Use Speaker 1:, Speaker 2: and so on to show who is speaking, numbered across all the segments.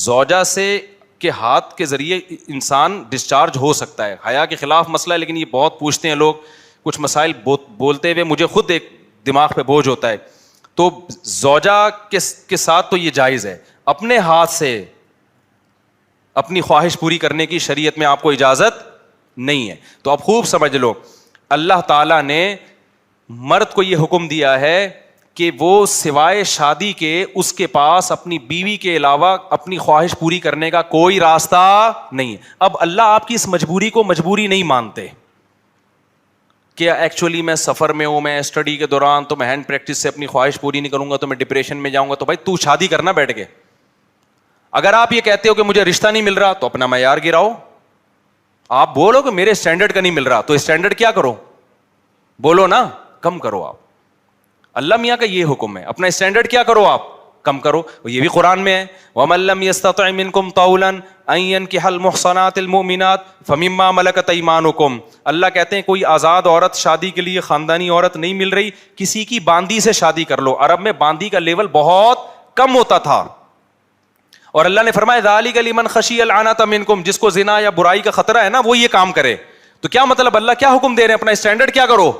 Speaker 1: زوجہ سے کے ہاتھ کے ذریعے انسان ڈسچارج ہو سکتا ہے. حیا کے خلاف مسئلہ ہے, لیکن یہ بہت پوچھتے ہیں لوگ, کچھ مسائل بولتے ہوئے مجھے خود ایک دماغ پہ بوجھ ہوتا ہے. تو زوجہ کے ساتھ تو یہ جائز ہے. اپنے ہاتھ سے اپنی خواہش پوری کرنے کی شریعت میں آپ کو اجازت نہیں ہے. تو اب خوب سمجھ لو, اللہ تعالیٰ نے مرد کو یہ حکم دیا ہے کہ وہ سوائے شادی کے اس کے پاس اپنی بیوی کے علاوہ اپنی خواہش پوری کرنے کا کوئی راستہ نہیں ہے. اب اللہ آپ کی اس مجبوری کو مجبوری نہیں مانتے کہ ایکچولی میں سفر میں ہوں, میں اسٹڈی کے دوران, تو میں ہینڈ پریکٹس سے اپنی خواہش پوری نہیں کروں گا تو میں ڈپریشن میں جاؤں گا. تو بھائی تو شادی کرنا بیٹھ کے. اگر آپ یہ کہتے ہو کہ مجھے رشتہ نہیں مل رہا تو اپنا معیار گراؤ. آپ بولو کہ میرے اسٹینڈرڈ کا نہیں مل رہا, تو اسٹینڈرڈ کیا کرو, بولو نا, کم کرو. آپ اللہ میاں کا یہ حکم ہے, اپنا اسٹینڈرڈ کیا کرو, آپ کم کرو. یہ بھی قرآن میں ہے, وَمَن لَّمْ يَسْتَطِعْ مِنكُمْ طَوْلًا أَن يَنكِحَ الْمُحْصَنَاتِ الْمُؤْمِنَاتِ فَمِمَّا مَلَكَتْ أَيْمَانُكُمْ. اللہ کہتے ہیں کوئی آزاد عورت شادی کے لیے, خاندانی عورت نہیں مل رہی, کسی کی باندی سے شادی کر لو. عرب میں باندی کا لیول بہت کم ہوتا تھا, اور اللہ نے فرمایا ذَلِكَ لِمَنْ خَشِيَ الْعَنَتَ مِنكُمْ, جس کو زنا یا برائی کا خطرہ ہے نا وہ یہ کام کرے. تو کیا مطلب, اللہ کیا حکم دے رہے ہیں, اپنا اسٹینڈرڈ کیا کرو,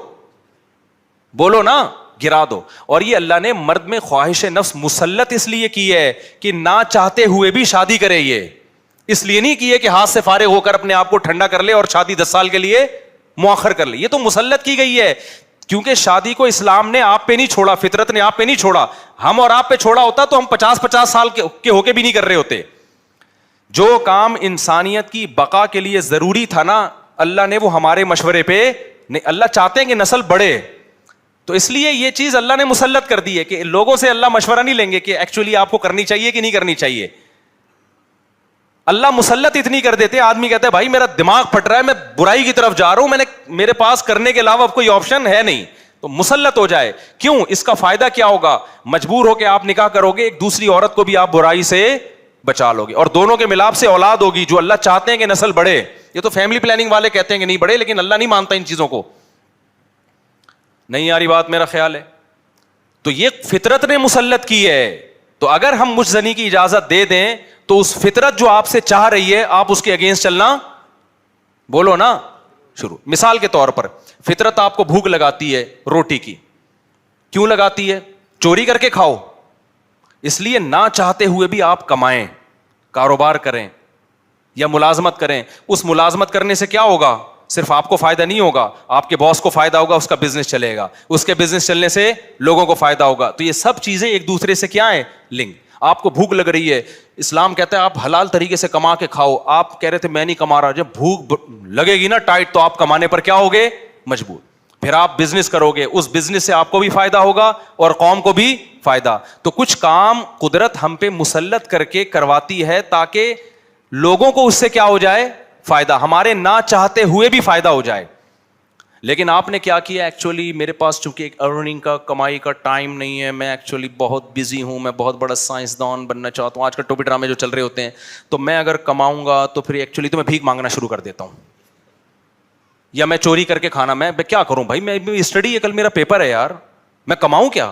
Speaker 1: بولو نا, گرا دو. اور یہ اللہ نے مرد میں خواہش نفس مسلط اس لیے کی ہے کہ نہ چاہتے ہوئے بھی شادی کرے. یہ اس لیے نہیں کی ہے کہ ہاتھ سے فارغ ہو کر اپنے آپ کو ٹھنڈا کر لے اور شادی 10 سال کے لیے مؤخر کر لے. یہ تو مسلط کی گئی ہے, کیونکہ شادی کو اسلام نے آپ پہ نہیں چھوڑا, فطرت نے آپ پہ نہیں چھوڑا. ہم اور آپ پہ چھوڑا ہوتا تو ہم 50 سال کے ہو کے بھی نہیں کر رہے ہوتے. جو کام انسانیت کی بقا کے لیے ضروری تھا نا, اللہ نے وہ ہمارے مشورے پہ نہیں. اللہ چاہتے ہیں کہ نسل بڑھے, تو اس لیے یہ چیز اللہ نے مسلط کر دی ہے کہ لوگوں سے اللہ مشورہ نہیں لیں گے کہ ایکچولی آپ کو کرنی چاہیے کہ نہیں کرنی چاہیے. اللہ مسلط اتنی کر دیتے, آدمی کہتا ہے بھائی میرا دماغ پھٹ رہا ہے, میں برائی کی طرف جا رہا ہوں, میرے پاس کرنے کے علاوہ کوئی آپشن ہے نہیں, تو مسلط ہو جائے. کیوں, اس کا فائدہ کیا ہوگا, مجبور ہو کے آپ نکاح کرو گے, ایک دوسری عورت کو بھی آپ برائی سے بچا لو گے, اور دونوں کے ملاپ سے اولاد ہوگی جو اللہ چاہتے ہیں کہ نسل بڑھے. یہ تو فیملی پلاننگ والے کہتے ہیں کہ نہیں بڑھے, لیکن اللہ نہیں مانتا ان چیزوں کو. نہیں یاری بات میرا خیال ہے. تو یہ فطرت نے مسلط کی ہے. تو اگر ہم مجھ زنی کی اجازت دے دیں تو اس فطرت جو آپ سے چاہ رہی ہے آپ اس کے اگینسٹ چلنا, بولو نا, شروع. مثال کے طور پر فطرت آپ کو بھوک لگاتی ہے روٹی کی, کیوں لگاتی ہے, چوری کر کے کھاؤ. اس لیے نہ چاہتے ہوئے بھی آپ کمائیں, کاروبار کریں یا ملازمت کریں. اس ملازمت کرنے سے کیا ہوگا, صرف آپ کو فائدہ نہیں ہوگا, آپ کے باس کو فائدہ ہوگا, اس کا بزنس چلے گا, اس کے بزنس چلنے سے لوگوں کو فائدہ ہوگا. تو یہ سب چیزیں ایک دوسرے سے کیا ہیں, لنک. آپ کو بھوک لگ رہی ہے, اسلام کہتا ہے آپ حلال طریقے سے کما کے کھاؤ. آپ کہہ رہے تھے میں نہیں کما رہا, جب بھوک لگے گی نا ٹائٹ تو آپ کمانے پر کیا ہوگے, مجبور. پھر آپ بزنس کرو گے, اس بزنس سے آپ کو بھی فائدہ ہوگا اور قوم کو بھی فائدہ. تو کچھ کام قدرت ہم پہ مسلط کر کے کرواتی ہے تاکہ لوگوں کو اس سے کیا ہو جائے, فائدہ, ہمارے نہ چاہتے ہوئے بھی فائدہ ہو جائے. لیکن آپ نے کیا کیا, ایکچولی میرے پاس چونکہ ایک ارننگ کا, کمائی کا ٹائم نہیں ہے, میں ایکچولی بہت بزی ہوں, میں بہت بڑا سائنسدان بننا چاہتا ہوں. آج کل ٹوپی ڈرامے جو چل رہے ہوتے ہیں, تو میں اگر کماؤں گا تو پھر ایکچولی تو میں بھیک مانگنا شروع کر دیتا ہوں, یا میں چوری کر کے کھانا. میں کیا کروں بھائی, میں اسٹڈی ہے, کل میرا پیپر ہے یار, میں کماؤں کیا,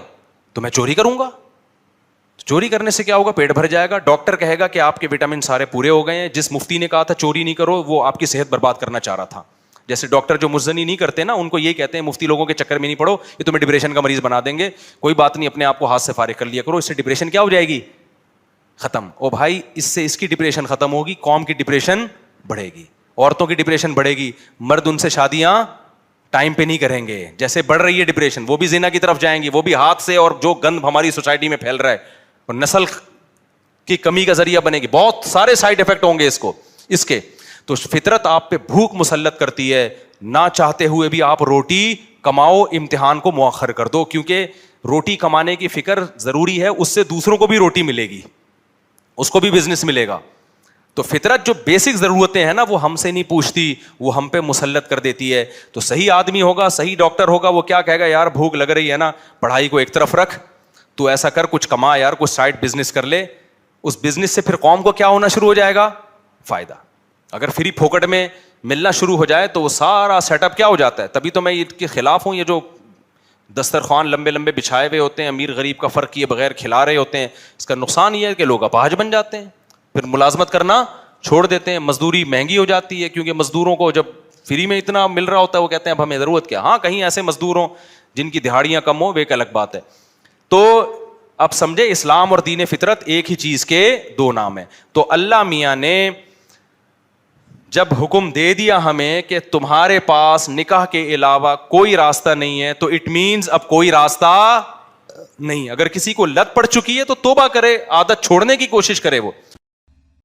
Speaker 1: تو میں چوری کروں گا. چوری کرنے سے کیا ہوگا, پیٹ بھر جائے گا. ڈاکٹر کہے گا کہ آپ کے وٹامن سارے پورے ہو گئے ہیں. جس مفتی نے کہا تھا چوری نہیں کرو, وہ آپ کی صحت برباد کرنا چاہ رہا تھا. جیسے ڈاکٹر جو مزنی نہیں کرتے نا, ان کو یہ کہتے ہیں مفتی لوگوں کے چکر میں نہیں پڑو, یہ تمہیں ڈپریشن کا مریض بنا دیں گے. کوئی بات نہیں, اپنے آپ کو ہاتھ سے فارغ کر لیا کرو, اس سے ڈپریشن کیا ہو جائے گی, ختم. او بھائی اس سے اس کی ڈپریشن ختم ہوگی, قوم کی ڈپریشن بڑھے گی, عورتوں کی ڈپریشن بڑھے گی. مرد ان سے شادیاں ٹائم پہ نہیں کریں گے, جیسے بڑھ رہی ہے ڈپریشن, وہ بھی زنا کی طرف جائیں گی, وہ بھی ہاتھ سے, اور جو گند ہماری سوسائٹی میں پھیل رہا ہے, اور نسل کی کمی کا ذریعہ بنے گی. بہت سارے سائڈ افیکٹ ہوں گے اس کے. تو فطرت آپ پہ بھوک مسلط کرتی ہے, نہ چاہتے ہوئے بھی آپ روٹی کماؤ, امتحان کو مؤخر کر دو, کیونکہ روٹی کمانے کی فکر ضروری ہے, اس سے دوسروں کو بھی روٹی ملے گی, اس کو بھی بزنس ملے گا. تو فطرت جو بیسک ضرورتیں ہیں نا وہ ہم سے نہیں پوچھتی, وہ ہم پہ مسلط کر دیتی ہے. تو صحیح آدمی ہوگا, صحیح ڈاکٹر ہوگا, وہ کیا کہے گا, یار بھوک لگ رہی ہے نا, پڑھائی کو ایک طرف رکھ, تو ایسا کر کچھ کما یار, کچھ سائڈ بزنس کر لے. اس بزنس سے پھر قوم کو کیا ہونا شروع ہو جائے گا, فائدہ. اگر فری پھوکٹ میں ملنا شروع ہو جائے تو وہ سارا سیٹ اپ کیا ہو جاتا ہے. تبھی تو میں اس کے خلاف ہوں, یہ جو دسترخوان لمبے لمبے بچھائے ہوئے ہوتے ہیں, امیر غریب کا فرق کیے بغیر کھلا رہے ہوتے ہیں, اس کا نقصان یہ ہے کہ لوگ اپاہج بن جاتے ہیں. پھر ملازمت کرنا چھوڑ دیتے ہیں, مزدوری مہنگی ہو جاتی ہے, کیونکہ مزدوروں کو جب فری میں اتنا مل رہا ہوتا ہے وہ کہتے ہیں اب ہمیں ضرورت کیا. ہاں کہیں ایسے مزدور ہوں جن کی دہاڑیاں کم ہوں, وہ ایک الگ بات ہے. تو اب سمجھے اسلام اور دین فطرت ایک ہی چیز کے دو نام ہیں. تو اللہ میاں نے جب حکم دے دیا ہمیں کہ تمہارے پاس نکاح کے علاوہ کوئی راستہ نہیں ہے, تو اٹ مینز اب کوئی راستہ نہیں. اگر کسی کو لت پڑ چکی ہے تو توبہ کرے, عادت چھوڑنے کی کوشش کرے وہ.